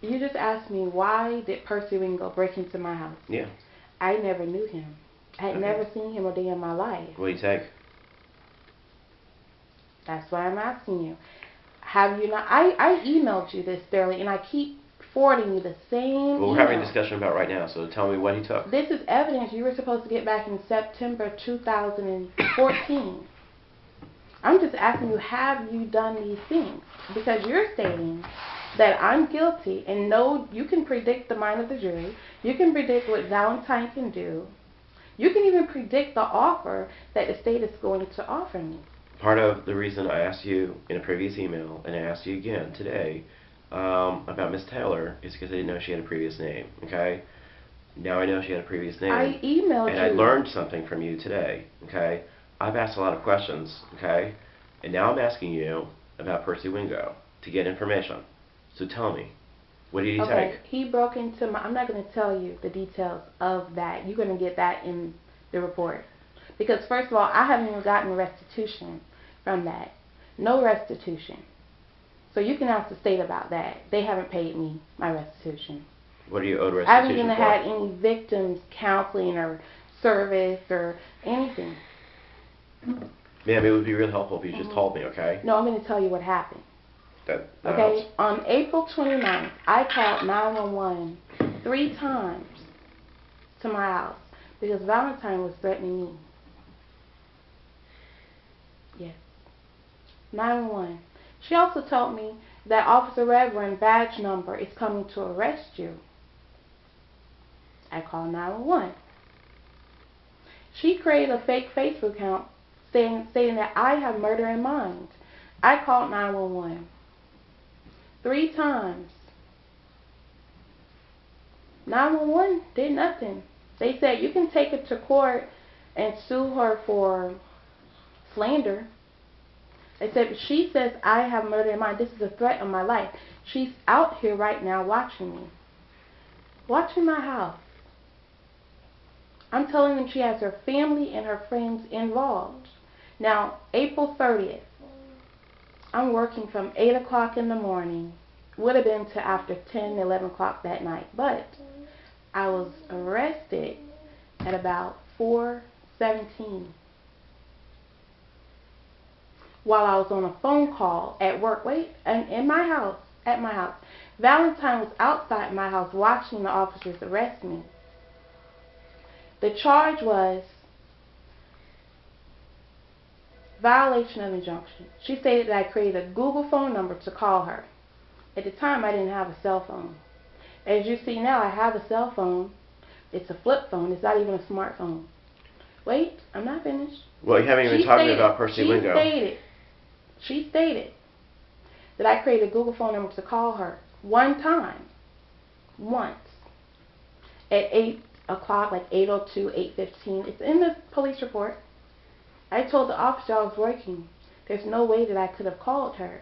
You just asked me, why did Percy Wingo break into my house? Yeah. I never knew him. I had Okay. never seen him a day in my life. What do you take? That's why I'm asking you. Have you not? I emailed you this, Sterling, and I keep forwarding you the same Well, we're email. having a discussion about right now, so tell me what he took. This is evidence you were supposed to get back in September 2014. I'm just asking you, have you done these things? Because you're stating that I'm guilty, and no, you can predict the mind of the jury. You can predict what Valentine can do. You can even predict the offer that the state is going to offer me. Part of the reason I asked you in a previous email, and I asked you again today, about Miss Taylor, is because I didn't know she had a previous name, okay? Now I know she had a previous name. I emailed and you. I learned something from you today, okay? I've asked a lot of questions, okay? And now I'm asking you about Percy Wingo to get information. So tell me, what did he take? He broke into my... I'm not going to tell you the details of that. You're going to get that in the report. Because first of all, I haven't even gotten restitution from that. No restitution. So you can ask the state about that. They haven't paid me my restitution. What are you owed restitution I haven't even for? had any victims counseling or service or anything. Ma'am, it would be real helpful if you just told me, okay? No, I'm going to tell you what happened. That okay? helps. On April 29th, I called 911 3 times to my house because Valentine was threatening me. Yes. 911. She also told me that Officer Reverend badge number is coming to arrest you. I called 911. She created a fake Facebook account stating that I have murder in mind. I called 911 3 times. 911 did nothing. They said you can take it to court and sue her for slander. They said she says I have murder in mind. This is a threat on my life. She's out here right now watching me. Watching my house. I'm telling them she has her family and her friends involved. Now, April 30th, I'm working from 8 o'clock in the morning. Would have been to after 10, 11 o'clock that night. But I was arrested at about 4:17 while I was on a phone call at work. Wait, and in my house, at my house. Valentine was outside my house watching the officers arrest me. The charge was violation of injunction. She stated that I created a Google phone number to call her. At the time, I didn't have a cell phone. As you see now, I have a cell phone. It's a flip phone. It's not even a smartphone. Wait, I'm not finished. Well, you haven't even talked to me about Percy Wingo. She stated that I created a Google phone number to call her one time, once, at 8 o'clock, like 8:02, 8:15. It's in the police report. I told the officer I was working. There's no way that I could have called her.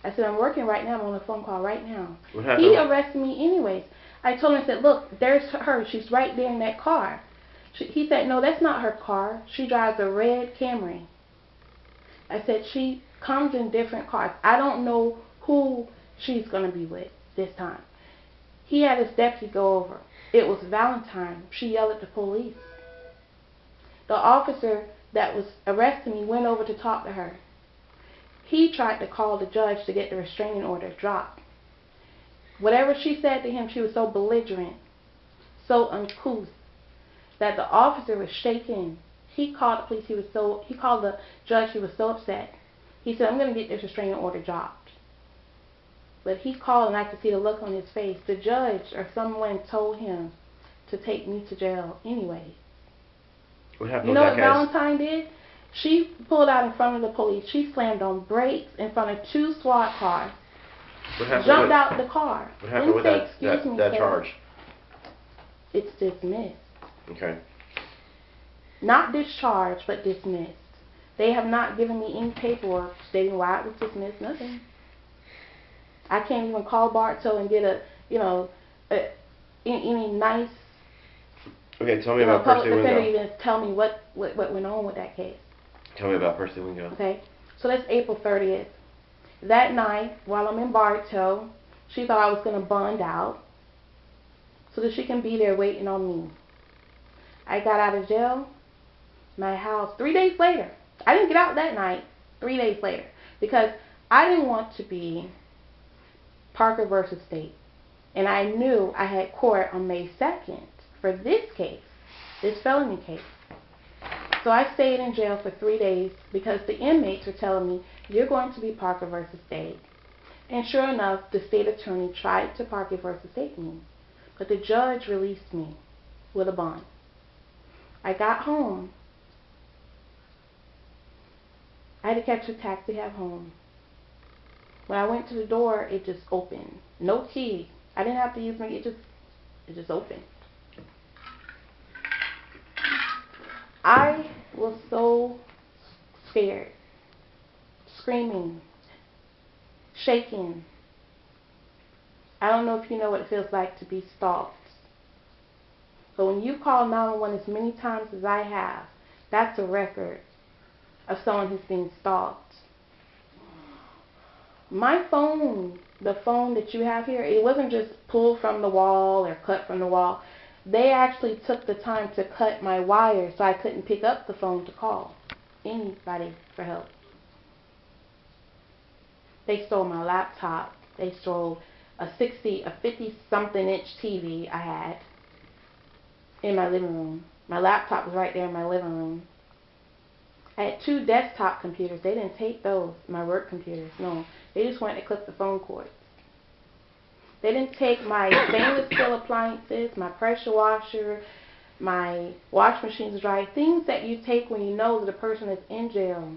I said, I'm working right now. I'm on a phone call right now. What happened? He arrested me anyways. I told him, I said, look, there's her. She's right there in that car. He said, no, that's not her car. She drives a red Camry. I said, she comes in different cars. I don't know who she's going to be with this time. He had his deputy go over. It was Valentine. She yelled at the police. The officer that was arresting me went over to talk to her. He tried to call the judge to get the restraining order dropped. Whatever she said to him, she was so belligerent, so uncouth, that the officer was shaking. He called the police. He called the judge. He was so upset. He said, I'm going to get this restraining order dropped. But he called and I could see the look on his face. The judge or someone told him to take me to jail anyway. What happened You know with what that case? Valentine did? She pulled out in front of the police. She slammed on brakes in front of 2 SWAT cars. Jumped out the car. What happened with that charge? It's dismissed. Okay. Not discharged, but dismissed. They have not given me any paperwork stating why it was dismissed. Nothing. I can't even call Bartow and get any nice. Okay, tell me about Percy Wingo. Public defender even tell me what went on with that case. Tell me about Percy Wingo. Okay, so that's April 30th. That night, while I'm in Bartow, She thought I was going to bond out so that she can be there waiting on me. I got out of jail, my house, 3 days later. I didn't get out that night, 3 days later, because I didn't want to be Parker versus State. And I knew I had court on May 2nd for this case, this felony case. So I stayed in jail for 3 days because the inmates were telling me, you're going to be Parker versus State. And sure enough, the state attorney tried to Parker versus State me. But the judge released me with a bond. I got home. I had to catch a taxi to have home. When I went to the door, it just opened. No key. I didn't have to use my key. It just opened. I was so scared, screaming, shaking. I don't know if you know what it feels like to be stalked. So when you call 911 as many times as I have, that's a record of someone who's being stalked. My phone, the phone that you have here, it wasn't just pulled from the wall or cut from the wall. They actually took the time to cut my wire so I couldn't pick up the phone to call anybody for help. They stole my laptop. They stole a 50-something inch TV I had in my living room. My laptop was right there in my living room. I had 2 desktop computers. They didn't take those, my work computers. No, they just went to clip the phone cords. They didn't take my stainless steel appliances, my pressure washer, my wash machine's dry. Things that you take when you know that a person is in jail.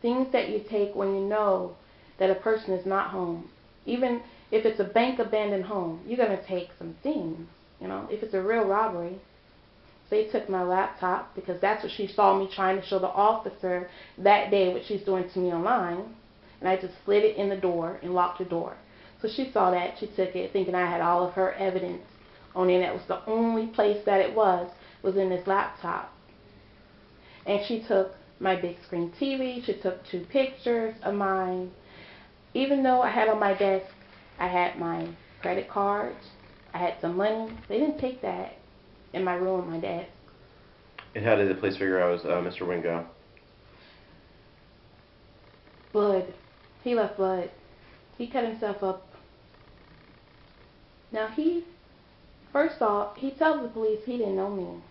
Things that you take when you know that a person is not home. Even if it's a bank abandoned home, you're going to take some things, you know, if it's a real robbery. They took my laptop because that's what she saw me trying to show the officer that day, what she's doing to me online. And I just slid it in the door and locked the door. So she saw that. She took it thinking I had all of her evidence on it. That was the only place that it was in this laptop. And she took my big screen TV. She took 2 pictures of mine. Even though I had on my desk, I had my credit cards. I had some money. They didn't take that in my room, my desk. And how did the police figure out it was Mr. Wingo? Blood. He left blood. He cut himself up. Now first off, he tells the police he didn't know me.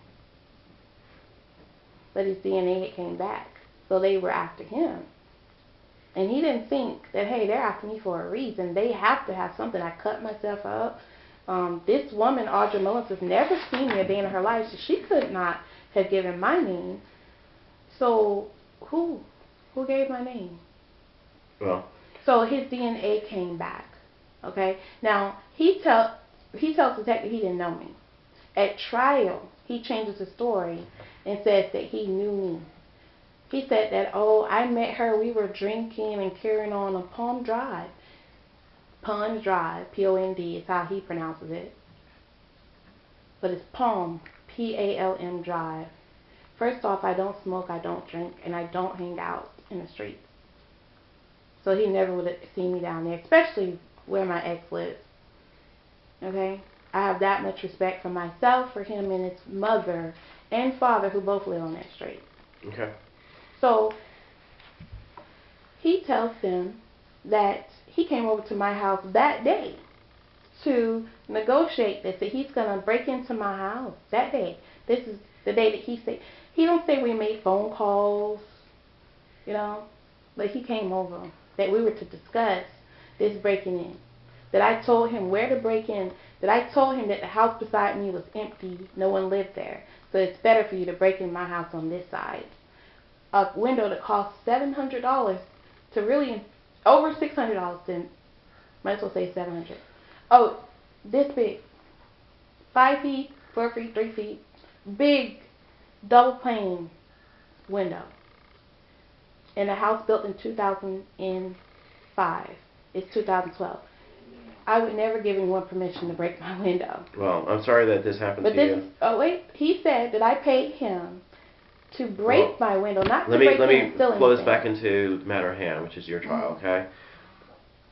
But his DNA came back. So they were after him. And he didn't think that, hey, they're after me for a reason. They have to have something. I cut myself up. This woman, Audra Mullins, has never seen me a day in her life, so she could not have given my name. So who gave my name? Well. So his DNA came back. Okay. Now he tells the detective he didn't know me. At trial, he changes the story and says that he knew me. He said that, oh, I met her, we were drinking and carrying on Palm Drive. Pond Drive, P-O-N-D is how he pronounces it. But it's Palm, P-A-L-M Drive. First off, I don't smoke, I don't drink, and I don't hang out in the streets. So he never would have seen me down there, especially where my ex lives. Okay? I have that much respect for myself, for him, and his mother and father, who both live on that street. Okay. So he tells them that he came over to my house that day to negotiate this, that he's going to break into my house that day. This is the day that he said. He don't say we made phone calls, you know, but he came over, that we were to discuss this breaking in. That I told him where to break in. That I told him that the house beside me was empty, no one lived there. So it's better for you to break in my house on this side. A window that cost $700 to really, over $600 then, might as well say $700. Oh, this big, 5 feet, 4 feet, 3 feet, big double pane window. In a house built in 2005. It's 2012. I would never give anyone permission to break my window. Well, I'm sorry that this happened to you. Oh wait, he said that I paid him to break my window, not to let break me and steal pull this anything. back into the matter at hand, which is your trial, okay?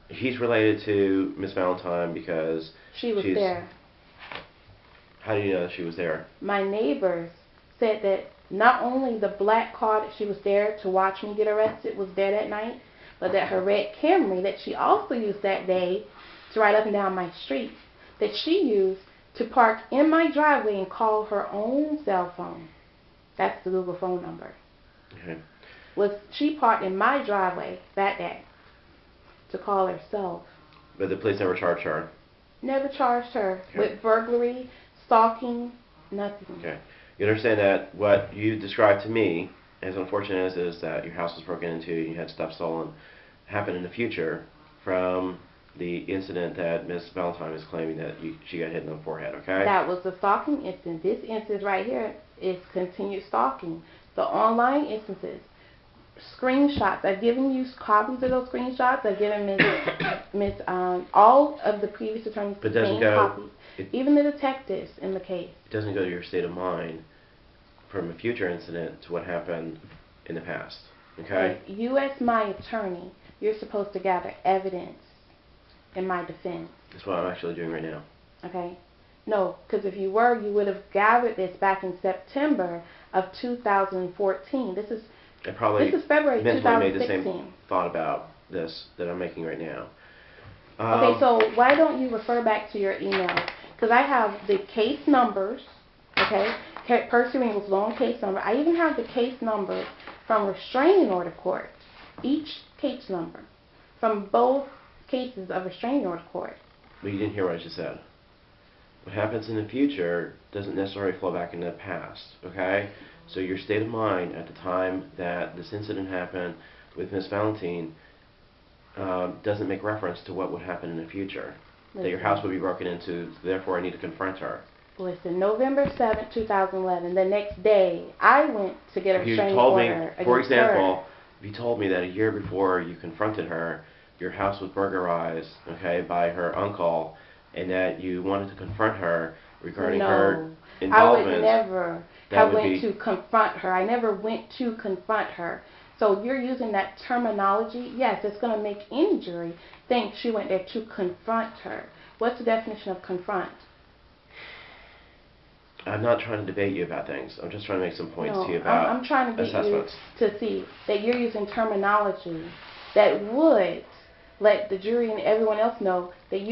He's related to Miss Valentine because She was there. How do you know that she was there? My neighbors said that not only the black car that she was there to watch me get arrested was there that night, but that her red Camry that she also used that day to ride up and down my street, that she used to park in my driveway and call her own cell phone. That's the Google phone number. Okay. She parked in my driveway that day to call herself. But the police never charged her? Never charged her Okay. with burglary, stalking, nothing. Okay. You understand that what you described to me, as unfortunate as it is that your house was broken into and you had stuff stolen, happened in the future from the incident that Miss Valentine is claiming that she got hit in the forehead, okay? That was the stalking incident. This instance right here is continued stalking. The online instances, screenshots. I've given you copies of those screenshots. I've given Miss all of the previous attorneys But the doesn't same go, copies, even the detectives in the case. It doesn't go to your state of mind from a future incident to what happened in the past, okay? You as my attorney, you're supposed to gather evidence in my defense. That's what I'm actually doing right now. Okay? No, because if you were, you would have gathered this back in September of 2014. This is February mentally 2016. made the same thought about this that I'm making right now. Okay, so why don't you refer back to your email? Because I have the case numbers, okay? Percy Ringle's long case number. I even have the case numbers from restraining order court. Each case number from both cases of restraining order court. But you didn't hear what I just said. What happens in the future doesn't necessarily flow back into the past, okay? So your state of mind at the time that this incident happened with Miss Valentine doesn't make reference to what would happen in the future. Listen. That your house would be broken into, so therefore I need to confront her. Listen, November 7th, 2011, the next day, I went to get a restraining order. For example, if you told me that a year before you confronted her, your house was burglarized, okay, by her uncle, and that you wanted to confront her regarding her involvement. I would never have went to confront her. I never went to confront her. So you're using that terminology. Yes, it's going to make any jury think she went there to confront her. What's the definition of confront? I'm not trying to debate you about things. I'm just trying to make some points to you about I'm trying to get assessments. you to see that you're using terminology that would let the jury and everyone else know that you